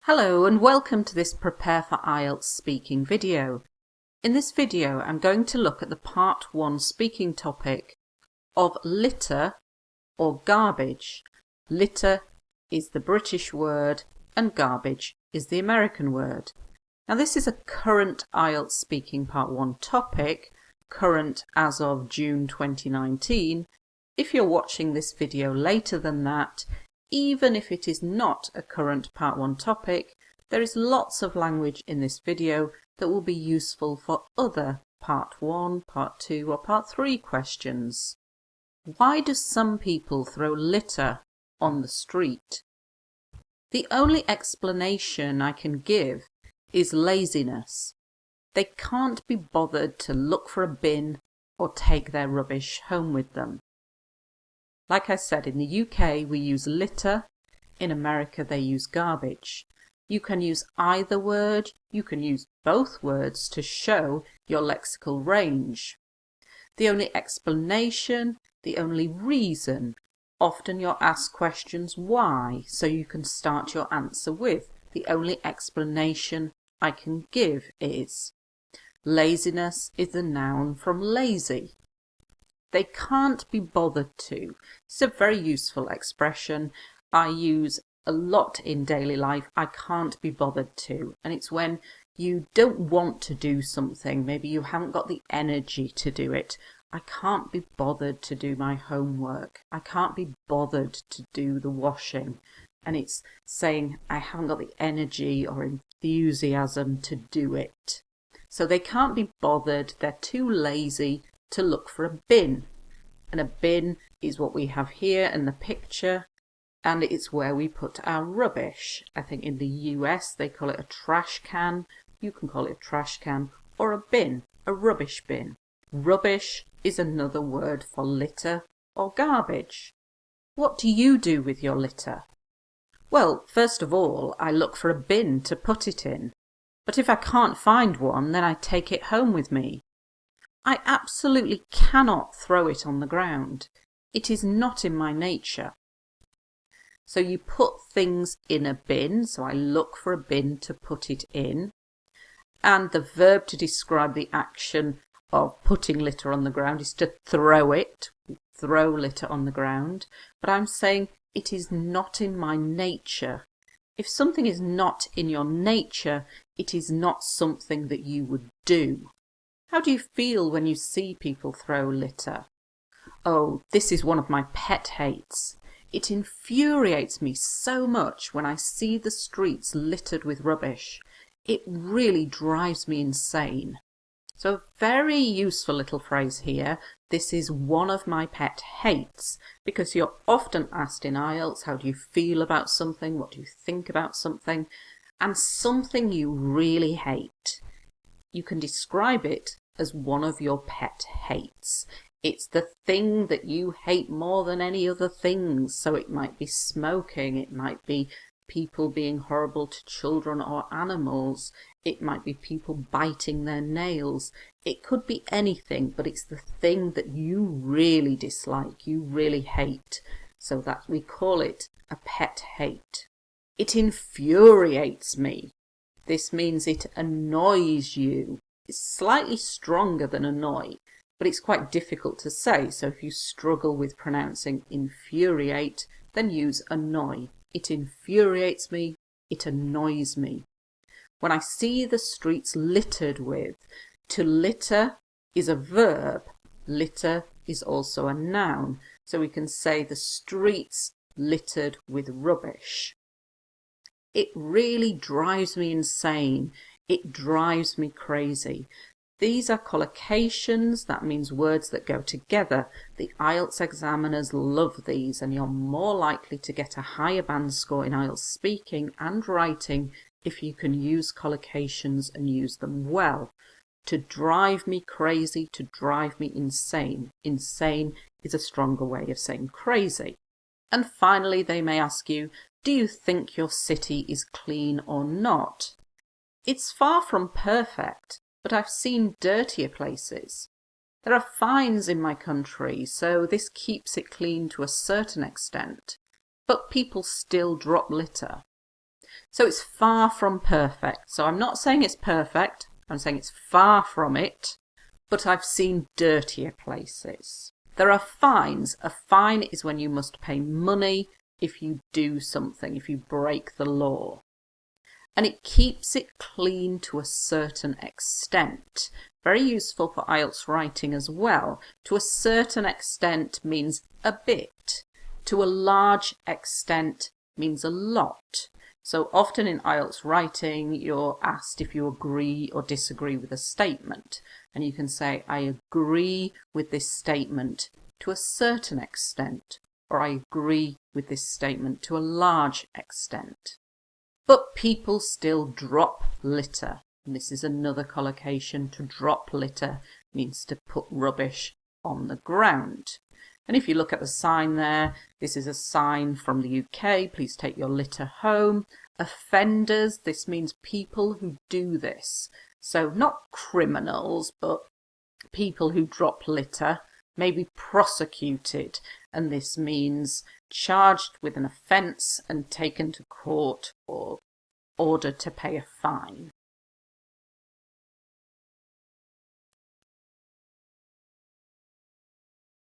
Hello and welcome to this Prepare for IELTS speaking video. In this video I'm going to look at the Part 1 speaking topic of litter or garbage. Litter is the British word and garbage is the American word. Now this is a current IELTS speaking Part 1 topic, current as of June 2019. If you're watching this video later than that, even if it is not a current Part 1 topic, there is lots of language in this video that will be useful for other Part 1, Part 2 or Part 3 questions. Why do some people throw litter on the street? The only explanation I can give is laziness. They can't be bothered to look for a bin or take their rubbish home with them. Like I said, in the UK we use litter, in America they use garbage. You can use either word, you can use both words to show your lexical range. The only explanation, the only reason, often you're asked questions why, so you can start your answer with. The only explanation I can give is laziness is the noun from lazy. They can't be bothered to. It's a very useful expression I use a lot in daily life. I can't be bothered to. And it's when you don't want to do something. Maybe you haven't got the energy to do it. I can't be bothered to do my homework. I can't be bothered to do the washing. And it's saying I haven't got the energy or enthusiasm to do it. So they can't be bothered. They're too lazy to look for a bin, and a bin is what we have here in the picture, and it's where we put our rubbish. I think in the US they call it a trash can. You can call it a trash can or a bin, a rubbish bin. Rubbish is another word for litter or garbage. What do you do with your litter? Well, first of all, I look for a bin to put it in, but if I can't find one, then I take it home with me. I absolutely cannot throw it on the ground. It is not in my nature. So you put things in a bin, so I look for a bin to put it in. And the verb to describe the action of putting litter on the ground is to throw it, throw litter on the ground. But I'm saying it is not in my nature. If something is not in your nature, it is not something that you would do. How do you feel when you see people throw litter? Oh, this is one of my pet hates. It infuriates me so much when I see the streets littered with rubbish. It really drives me insane. So a very useful little phrase here. This is one of my pet hates, because you're often asked in IELTS, how do you feel about something? What do you think about something? And something you really hate. You can describe it as one of your pet hates. It's the thing that you hate more than any other things. So it might be smoking, it might be people being horrible to children or animals, it might be people biting their nails. It could be anything, but it's the thing that you really dislike, you really hate. So that we call it a pet hate. It infuriates me. This means it annoys you. It's slightly stronger than annoy, but it's quite difficult to say. So if you struggle with pronouncing infuriate, then use annoy. It infuriates me. It annoys me. When I see the streets littered with, to litter is a verb. Litter is also a noun. So we can say the streets littered with rubbish. It really drives me insane. It drives me crazy. These are collocations, that means words that go together. The IELTS examiners love these, and you're more likely to get a higher band score in IELTS speaking and writing if you can use collocations and use them well. To drive me crazy, to drive me insane. Insane is a stronger way of saying crazy. And finally, they may ask you, do you think your city is clean or not? It's far from perfect, but I've seen dirtier places. There are fines in my country, so this keeps it clean to a certain extent, but people still drop litter. So it's far from perfect. So I'm not saying it's perfect, I'm saying it's far from it, but I've seen dirtier places. There are fines. A fine is when you must pay money if you do something, if you break the law. And it keeps it clean to a certain extent. Very useful for IELTS writing as well. To a certain extent means a bit. To a large extent means a lot. So often in IELTS writing, you're asked if you agree or disagree with a statement. And you can say, I agree with this statement to a certain extent, or I agree with this statement to a large extent. But people still drop litter. And this is another collocation. To drop litter means to put rubbish on the ground. And if you look at the sign there, this is a sign from the UK, please take your litter home. Offenders, this means people who do this. So not criminals, but people who drop litter may be prosecuted. And this means charged with an offence and taken to court or ordered to pay a fine.